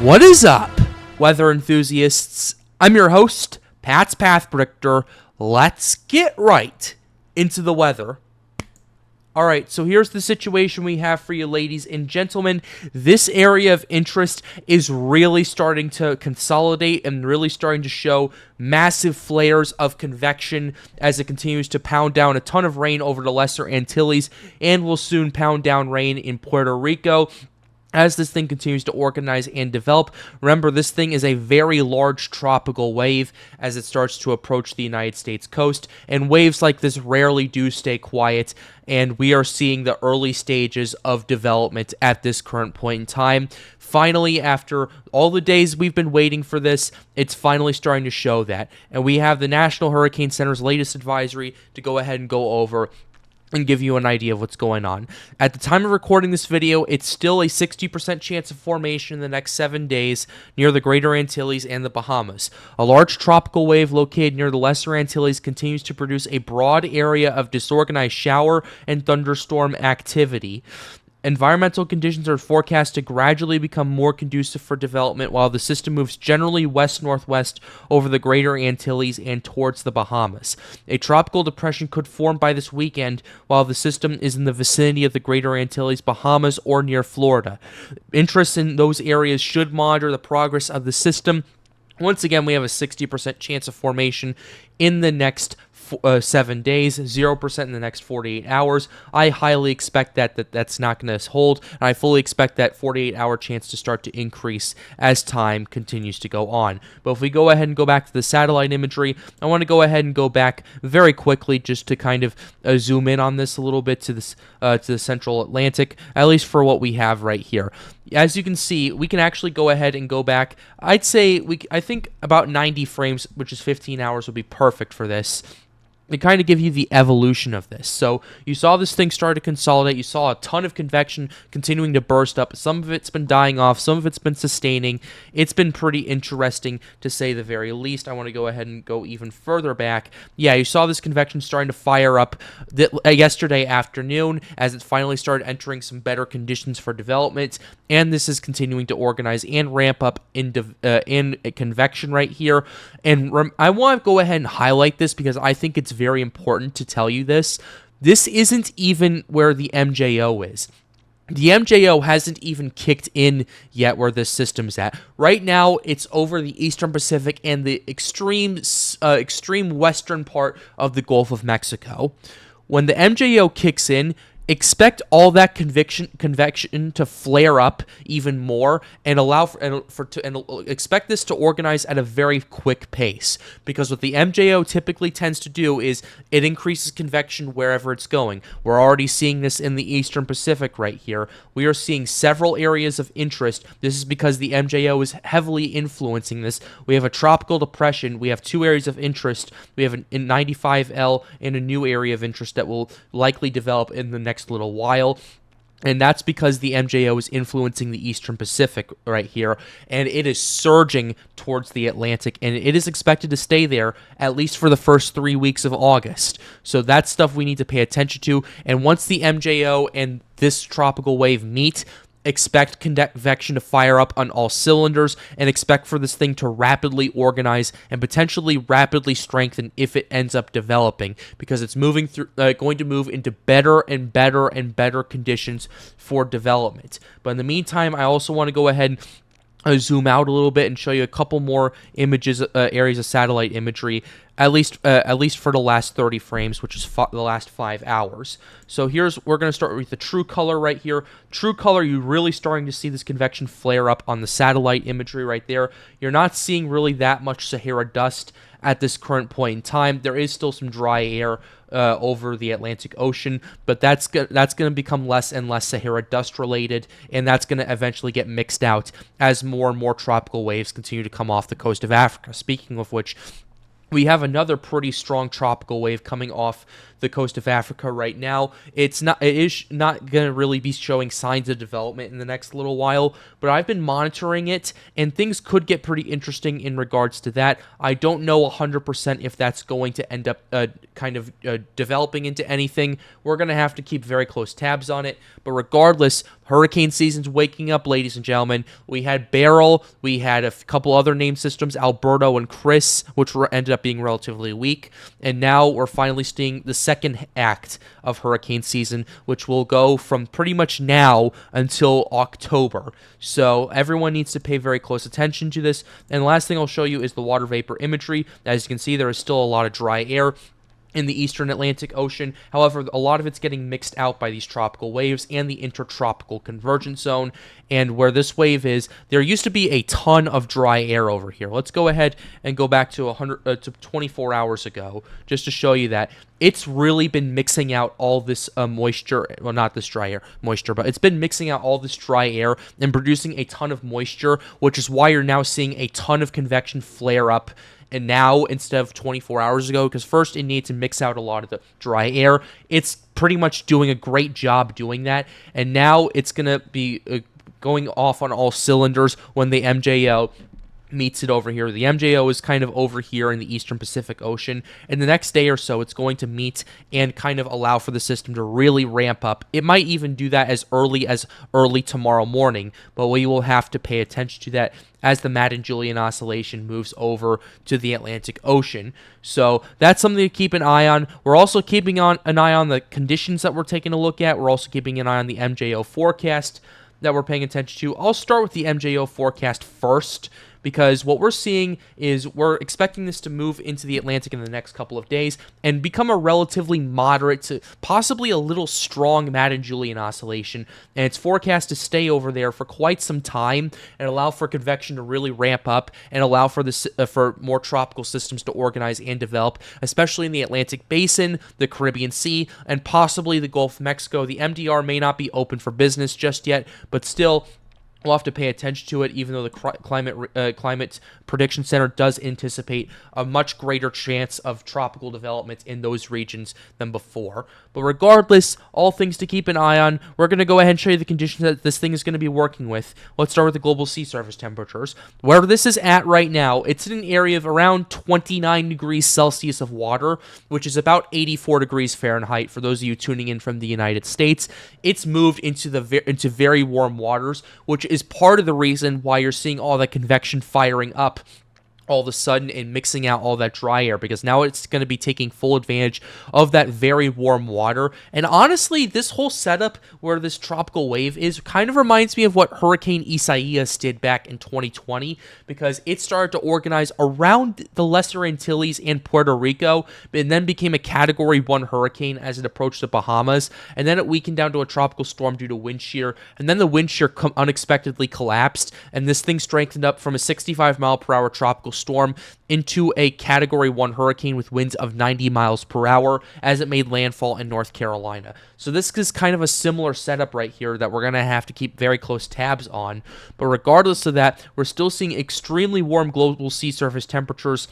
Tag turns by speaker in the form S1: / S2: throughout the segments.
S1: What is up, weather enthusiasts? I'm your host, Pat's Path Predictor. Let's get right into the weather. Alright, so here's the situation we have for you, ladies and gentlemen. This area of interest is really starting to consolidate and really starting to show massive flares of convection as it continues to pound down a ton of rain over the Lesser Antilles, and will soon pound down rain in Puerto Rico. As this thing continues to organize and develop, remember this thing is a very large tropical wave as it starts to approach the United States coast, and waves like this rarely do stay quiet, and we are seeing the early stages of development at this current point in time. Finally, after all the days we've been waiting for this, it's finally starting to show that, and we have the National Hurricane Center's latest advisory to go ahead and go over and give you an idea of what's going on. At the time of recording this video, it's still a 60% chance of formation in the next 7 days near the Greater Antilles and the Bahamas. A large tropical wave located near the Lesser Antilles continues to produce a broad area of disorganized shower and thunderstorm activity. Environmental conditions are forecast to gradually become more conducive for development while the system moves generally west-northwest over the Greater Antilles and towards the Bahamas. A tropical depression could form by this weekend while the system is in the vicinity of the Greater Antilles, Bahamas, or near Florida. Interest in those areas should monitor the progress of the system. Once again, we have a 60% chance of formation in the next 7 days, 0% in the next 48 hours. I highly expect that's not going to hold, and I fully expect that 48-hour chance to start to increase as time continues to go on. But if we go ahead and go back to the satellite imagery, I want to go ahead and go back very quickly just to kind of zoom in on this a little bit to the central Atlantic, at least for what we have right here. As you can see, we can actually go ahead and go back. I think about 90 frames, which is 15 hours, would be perfect for this. To kind of give you the evolution of this. So you saw this thing start to consolidate. You saw a ton of convection continuing to burst up. Some of it's been dying off. Some of it's been sustaining. It's been pretty interesting, to say the very least. I want to go ahead and go even further back. Yeah, you saw this convection starting to fire up yesterday afternoon as it finally started entering some better conditions for development. And this is continuing to organize and ramp up in convection right here. And I want to go ahead and highlight this because I think it's very important to tell you this. This isn't even where the MJO is. The MJO hasn't even kicked in yet where this system's at. Right now, it's over the Eastern Pacific and the extreme western part of the Gulf of Mexico. When the MJO kicks in, expect all that convection to flare up even more and expect this to organize at a very quick pace, because what the MJO typically tends to do is it increases convection wherever it's going. We're already seeing this in the Eastern Pacific right here. We are seeing several areas of interest. This is because the MJO is heavily influencing this. We have a tropical depression. We have 2 areas of interest. We have a 95L and a new area of interest that will likely develop in the next little while, and that's because the MJO is influencing the Eastern Pacific right here, and it is surging towards the Atlantic, and it is expected to stay there at least for the first 3 weeks of August. So that's stuff we need to pay attention to, and once the MJO and this tropical wave meet, expect convection to fire up on all cylinders, and expect for this thing to rapidly organize and potentially rapidly strengthen if it ends up developing, because it's going to move into better and better and better conditions for development. But in the meantime, I also want to go ahead and zoom out a little bit and show you a couple more images, areas of satellite imagery, at least for the last 30 frames, which is the last 5 hours. So we're going to start with the true color right here. True color, you're really starting to see this convection flare up on the satellite imagery right there. You're not seeing really that much Sahara dust at this current point in time. There is still some dry air over the Atlantic Ocean, but that's going to become less and less Sahara dust related, and that's going to eventually get mixed out as more and more tropical waves continue to come off the coast of Africa. Speaking of which, we have another pretty strong tropical wave coming off the coast of Africa right now. It is not going to really be showing signs of development in the next little while, but I've been monitoring it, and things could get pretty interesting in regards to that. I don't know 100% if that's going to end up developing into anything. We're going to have to keep very close tabs on it, but regardless, hurricane season's waking up, ladies and gentlemen. We had Beryl, we had a couple other name systems, Alberto and Chris, which ended up being relatively weak, and now we're finally seeing the second act of hurricane season, which will go from pretty much now until October. So everyone needs to pay very close attention to this. And the last thing I'll show you is the water vapor imagery. As you can see, there is still a lot of dry air in the eastern Atlantic Ocean. However, a lot of it's getting mixed out by these tropical waves and the intertropical convergence zone. And where this wave is, there used to be a ton of dry air over here. Let's go ahead and go back to 24 hours ago, just to show you that it's really been mixing out all this moisture. Well, not this dry air moisture, but it's been mixing out all this dry air and producing a ton of moisture, which is why you're now seeing a ton of convection flare up. And now, instead of 24 hours ago, because first it needs to mix out a lot of the dry air, it's pretty much doing a great job doing that. And now it's going to be going off on all cylinders when the MJO meets it over here. The MJO is kind of over here in the eastern Pacific Ocean, and the next day or so it's going to meet and kind of allow for the system to really ramp up. It might even do that as early tomorrow morning, but we will have to pay attention to that as the Madden-Julian Oscillation moves over to the Atlantic Ocean. So that's something to keep an eye on. We're also keeping an eye on the conditions that we're taking a look at. We're also keeping an eye on the MJO forecast that we're paying attention to. I'll start with the MJO forecast first, because what we're seeing is we're expecting this to move into the Atlantic in the next couple of days and become a relatively moderate to possibly a little strong Madden-Julian oscillation, and it's forecast to stay over there for quite some time and allow for convection to really ramp up and allow for for more tropical systems to organize and develop, especially in the Atlantic Basin, the Caribbean Sea, and possibly the Gulf of Mexico. The MDR may not be open for business just yet, but still, we'll have to pay attention to it, even though the Climate Prediction Center does anticipate a much greater chance of tropical development in those regions than before. But regardless, all things to keep an eye on. We're going to go ahead and show you the conditions that this thing is going to be working with. Let's start with the global sea surface temperatures. Where this is at right now, it's in an area of around 29 degrees Celsius of water, which is about 84 degrees Fahrenheit for those of you tuning in from the United States. It's moved into very warm waters, which is part of the reason why you're seeing all that convection firing up all of a sudden and mixing out all that dry air, because now it's going to be taking full advantage of that very warm water. And honestly, this whole setup where this tropical wave is kind of reminds me of what Hurricane Isaias did back in 2020, because it started to organize around the Lesser Antilles and Puerto Rico, and then became a Category 1 hurricane as it approached the Bahamas, and then it weakened down to a tropical storm due to wind shear, and then the wind shear unexpectedly collapsed, and this thing strengthened up from a 65-mile-per-hour tropical storm into a Category 1 hurricane with winds of 90 miles per hour as it made landfall in North Carolina. So this is kind of a similar setup right here that we're going to have to keep very close tabs on. But regardless of that, we're still seeing extremely warm global sea surface temperatures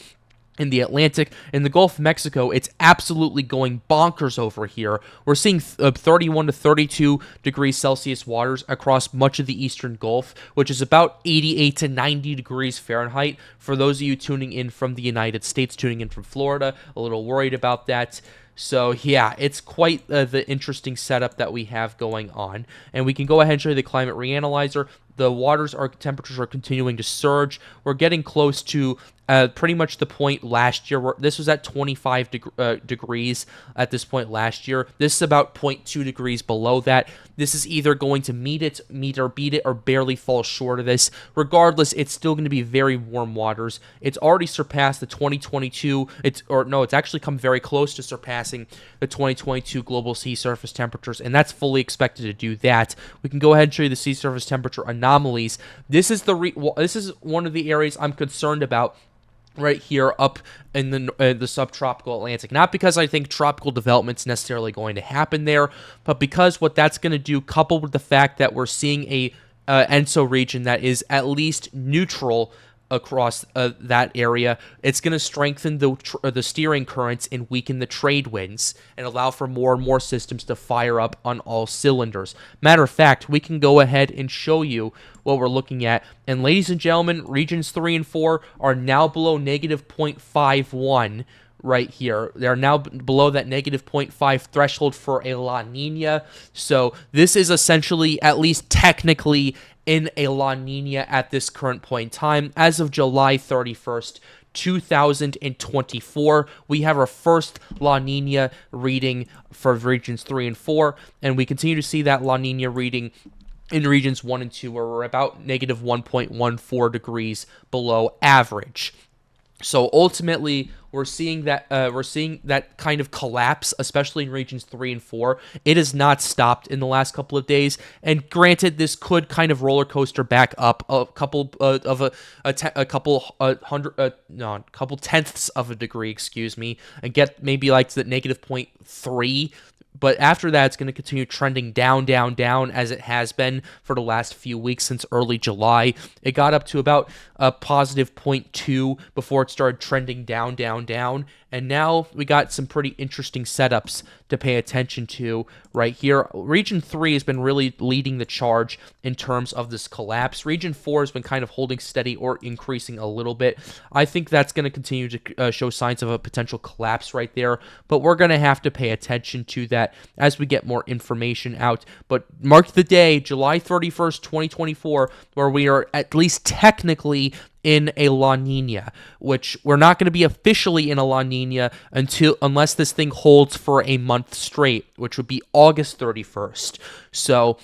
S1: in the Atlantic. In the Gulf of Mexico, it's absolutely going bonkers over here. We're seeing 31 to 32 degrees Celsius waters across much of the eastern Gulf, which is about 88 to 90 degrees Fahrenheit. For those of you tuning in from the United States, tuning in from Florida, a little worried about that. So yeah, it's quite the interesting setup that we have going on. And we can go ahead and show you the climate reanalyzer. The temperatures are continuing to surge. We're getting close to pretty much the point last year. This was at 25 degrees at this point last year. This is about 0.2 degrees below that. This is either going to meet or beat it, or barely fall short of this. Regardless, it's still going to be very warm waters. It's already surpassed the 2022. It's actually come very close to surpassing the 2022 global sea surface temperatures, and that's fully expected to do that. We can go ahead and show you the sea surface temperature anomalies. This is one of the areas I'm concerned about right here up in the subtropical Atlantic. Not because I think tropical development's necessarily going to happen there, but because what that's going to do, coupled with the fact that we're seeing a ENSO region that is at least neutral across that area. It's going to strengthen the steering currents and weaken the trade winds and allow for more and more systems to fire up on all cylinders. Matter of fact, we can go ahead and show you what we're looking at. And ladies and gentlemen, regions 3 and 4 are now below negative 0.51 right here. They're now below that negative 0.5 threshold for a La Nina. So this is essentially, at least technically, in a La Nina at this current point in time. As of July 31st, 2024, we have our first La Nina reading for regions 3 and 4, and we continue to see that La Nina reading in regions 1 and 2, where we're about negative 1.14 degrees below average. So ultimately, we're seeing that kind of collapse, especially in regions 3 and 4. It has not stopped in the last couple of days, and granted, this could kind of roller coaster back up a couple tenths of a degree, and get maybe like to the negative 0.3. But after that, it's going to continue trending down, down, down, as it has been for the last few weeks since early July. It got up to about a positive 0.2 before it started trending down, down, down. And now we got some pretty interesting setups to pay attention to right here. Region 3 has been really leading the charge in terms of this collapse. Region 4 has been kind of holding steady or increasing a little bit. I think that's going to continue to show signs of a potential collapse right there, but we're going to have to pay attention to that as we get more information out. But mark the day, July 31st, 2024, where we are at least technically in a La Nina, which we're not going to be officially in a La Nina unless this thing holds for a month straight, which would be August 31st. So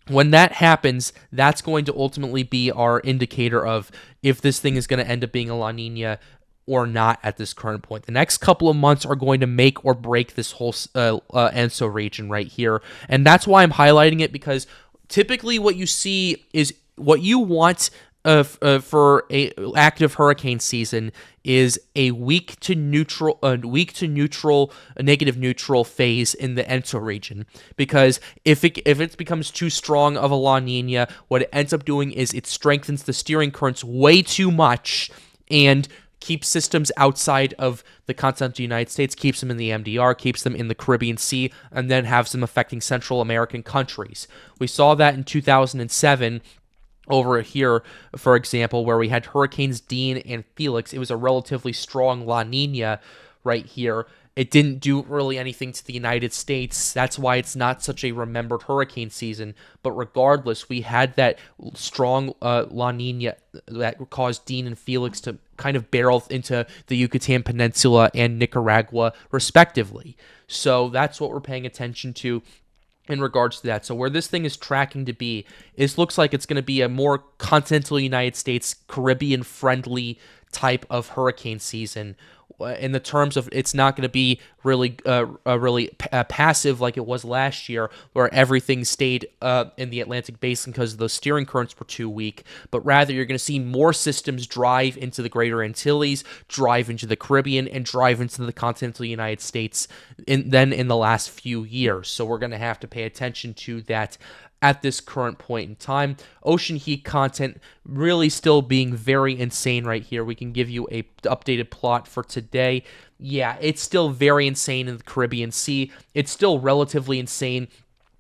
S1: when that happens, that's going to ultimately be our indicator of if this thing is going to end up being a La Nina or not at this current point. The next couple of months are going to make or break this whole ENSO region right here, and that's why I'm highlighting it, because typically what you see is what you want for a active hurricane season is a weak to neutral, a negative neutral phase in the ENSO region. Because if it becomes too strong of a La Nina, what it ends up doing is it strengthens the steering currents way too much and keeps systems outside of the continental United States, keeps them in the MDR, keeps them in the Caribbean Sea, and then has them affecting Central American countries. We saw that in 2007. Over here, for example, where we had Hurricanes Dean and Felix. It was a relatively strong La Nina right here. It didn't do really anything to the United States. That's why it's not such a remembered hurricane season. But regardless, we had that strong La Nina that caused Dean and Felix to kind of barrel into the Yucatan Peninsula and Nicaragua, respectively. So that's what we're paying attention to in regards to that. So where this thing is tracking to be, it looks like it's going to be a more continental United States, Caribbean-friendly type of hurricane season. In the terms of, it's not going to be really passive like it was last year, where everything stayed in the Atlantic Basin because the steering currents were too weak, but rather you're going to see more systems drive into the greater Antilles, drive into the Caribbean, and drive into the continental United States than in the last few years. So we're going to have to pay attention to that at this current point in time. Ocean heat content really still being very insane right here. We can give you a updated plot for today. Yeah, it's still very insane in the Caribbean Sea. It's still relatively insane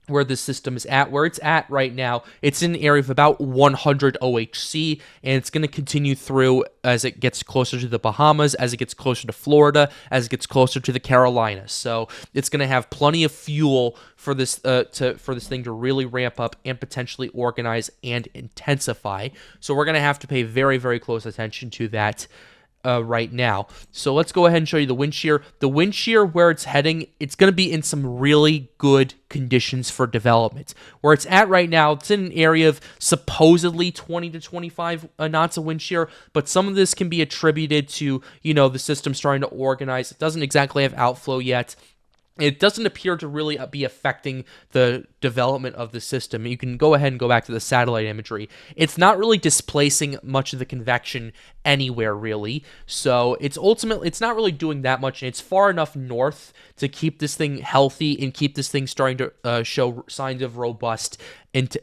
S1: where the system is at. Where it's at right now, it's in an area of about 100 OHC, and it's going to continue through as it gets closer to the Bahamas, as it gets closer to Florida, as it gets closer to the Carolinas. So it's going to have plenty of fuel for this thing to really ramp up and potentially organize and intensify. So we're going to have to pay very, very close attention to that right now. So let's go ahead and show you the wind shear. The wind shear, where it's heading, it's going to be in some really good conditions for development. Where it's at right now, it's in an area of supposedly 20 to 25 knots of wind shear, but some of this can be attributed to, the system starting to organize. It doesn't exactly have outflow yet. It doesn't appear to really be affecting the development of the system. You can go ahead and go back to the satellite imagery. It's not really displacing much of the convection anywhere, really. So it's not really doing that much, and it's far enough north to keep this thing healthy and keep this thing starting to show signs of robust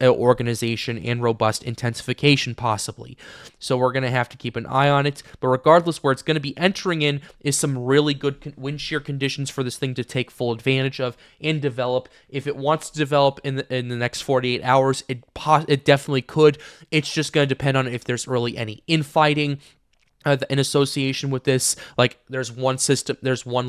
S1: organization and robust intensification possibly. So we're going to have to keep an eye on it. But regardless, where it's going to be entering in is some really good wind shear conditions for this thing to take full advantage of and develop. If it wants to develop in the next 48 hours, it definitely could. It's just going to depend on if there's really any infighting in association with this. Like there's one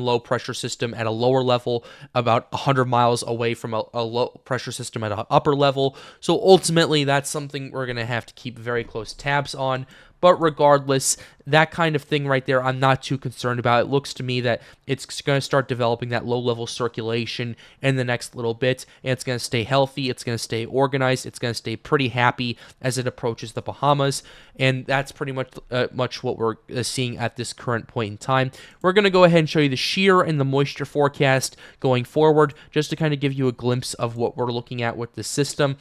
S1: low pressure system at a lower level about 100 miles away from a low pressure system at an upper level. So ultimately that's something we're going to have to keep very close tabs on. But regardless, that kind of thing right there, I'm not too concerned about. It looks to me that it's going to start developing that low-level circulation in the next little bit, and it's going to stay healthy, it's going to stay organized, it's going to stay pretty happy as it approaches the Bahamas, and that's pretty much what we're seeing at this current point in time. We're going to go ahead and show you the shear and the moisture forecast going forward, just to kind of give you a glimpse of what we're looking at with the system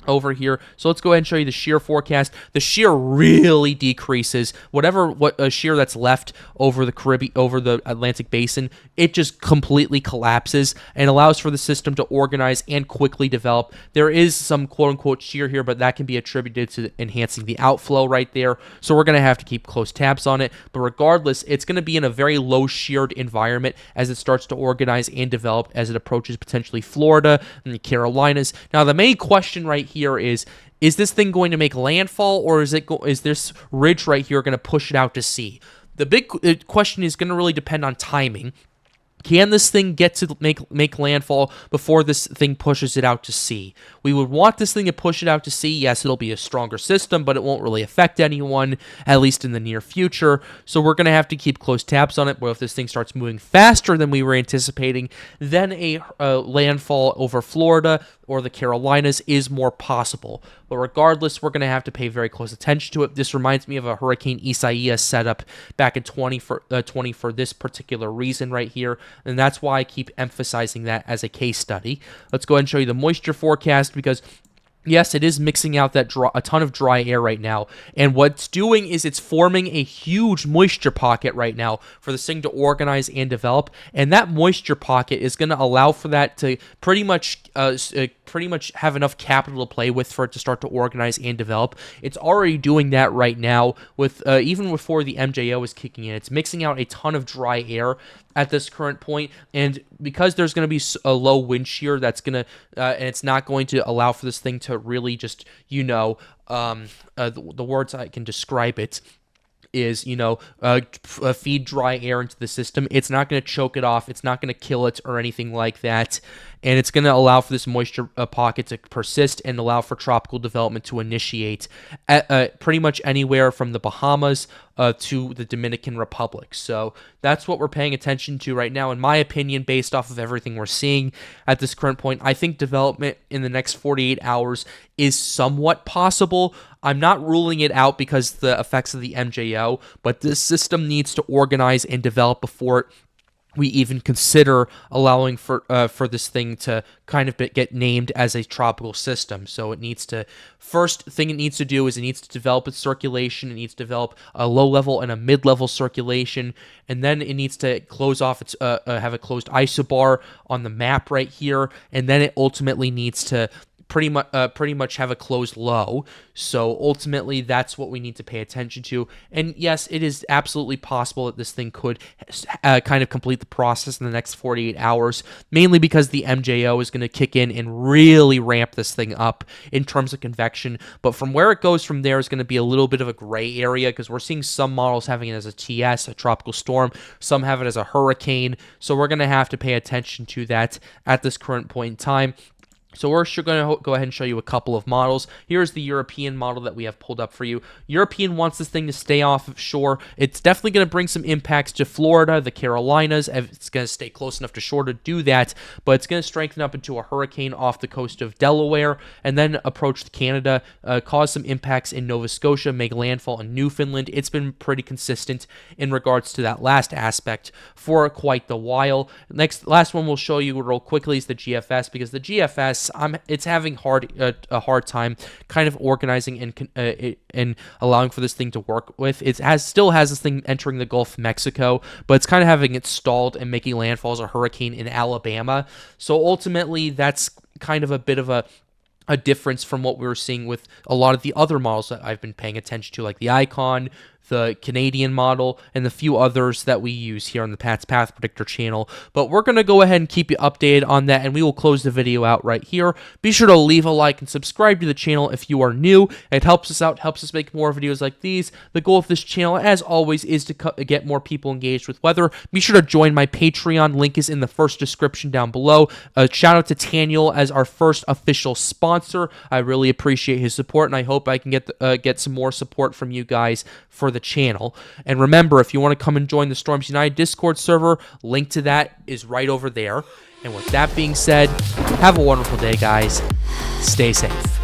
S1: over here. So let's go ahead and show you the shear forecast. The shear really decreases. What shear that's left over the Atlantic basin, it just completely collapses and allows for the system to organize and quickly develop. There is some quote-unquote shear here, but that can be attributed to enhancing the outflow right there. So we're going to have to keep close tabs on it. But regardless, it's going to be in a very low sheared environment as it starts to organize and develop as it approaches potentially Florida and the Carolinas. Now, the main question right here is this thing going to make landfall, or is this ridge right here going to push it out to sea? The big question is going to really depend on timing. Can this thing get to make landfall before this thing pushes it out to sea? We would want this thing to push it out to sea. Yes, it'll be a stronger system, but it won't really affect anyone, at least in the near future. So we're going to have to keep close tabs on it. But if this thing starts moving faster than we were anticipating, then a landfall over Florida or the Carolinas is more possible. But regardless, we're going to have to pay very close attention to it. This reminds me of a Hurricane Isaias setup back in 2020 for this particular reason right here, and that's why I keep emphasizing that as a case study. Let's go ahead and show you the moisture forecast, because yes, it is mixing out a ton of dry air right now, and what's doing is it's forming a huge moisture pocket right now for this thing to organize and develop, and that moisture pocket is going to allow for that to pretty much have enough capital to play with for it to start to organize and develop. It's already doing that right now with even before the MJO is kicking in. It's mixing out a ton of dry air at this current point, and because there's going to be a low wind shear, that's going to and it's not going to allow for this thing to really just the words I can describe it is, feed dry air into the system. It's not going to choke it off. It's not going to kill it or anything like that. And it's going to allow for this moisture pocket to persist and allow for tropical development to initiate at pretty much anywhere from the Bahamas to the Dominican Republic. So that's what we're paying attention to right now. In my opinion, based off of everything we're seeing at this current point, I think development in the next 48 hours is somewhat possible. I'm not ruling it out because the effects of the MJO, but this system needs to organize and develop before we even consider allowing for this thing to kind of get named as a tropical system. So it needs to, first thing it needs to do is it needs to develop its circulation. It needs to develop a low-level and a mid-level circulation, and then it needs to close off its have a closed isobar on the map right here, and then it ultimately needs to pretty much have a closed low. So ultimately, that's what we need to pay attention to. And yes, it is absolutely possible that this thing could kind of complete the process in the next 48 hours, mainly because the MJO is going to kick in and really ramp this thing up in terms of convection. But from where it goes from there is going to be a little bit of a gray area, because we're seeing some models having it as a TS, a tropical storm, some have it as a hurricane. So we're going to have to pay attention to that at this current point in time. So we're going to go ahead and show you a couple of models. Here's the European model that we have pulled up for you. European wants this thing to stay off of shore. It's definitely going to bring some impacts to Florida, the Carolinas. It's going to stay close enough to shore to do that, but it's going to strengthen up into a hurricane off the coast of Delaware and then approach Canada, cause some impacts in Nova Scotia, make landfall in Newfoundland. It's been pretty consistent in regards to that last aspect for quite the while. Last one we'll show you real quickly is the GFS, because the GFS, it's having a hard time kind of organizing and allowing for this thing to work with. It still has this thing entering the Gulf of Mexico, but it's kind of having it stalled and making landfall as a hurricane in Alabama. So ultimately, that's kind of a bit of a a difference from what we were seeing with a lot of the other models that I've been paying attention to, like the Icon, the Canadian model, and the few others that we use here on the Pat's Path Predictor channel. But we're going to go ahead and keep you updated on that, and we will close the video out right here. Be sure to leave a like and subscribe to the channel if you are new. It helps us out, helps us make more videos like these. The goal of this channel, as always, is to get more people engaged with weather. Be sure to join my Patreon. Link is in the first description down below. Shout out to Daniel as our first official sponsor. I really appreciate his support, and I hope I can get some more support from you guys for the channel. And remember, if you want to come and join the Storms United Discord server, link to that is right over there. And with that being said, have a wonderful day, guys. Stay safe.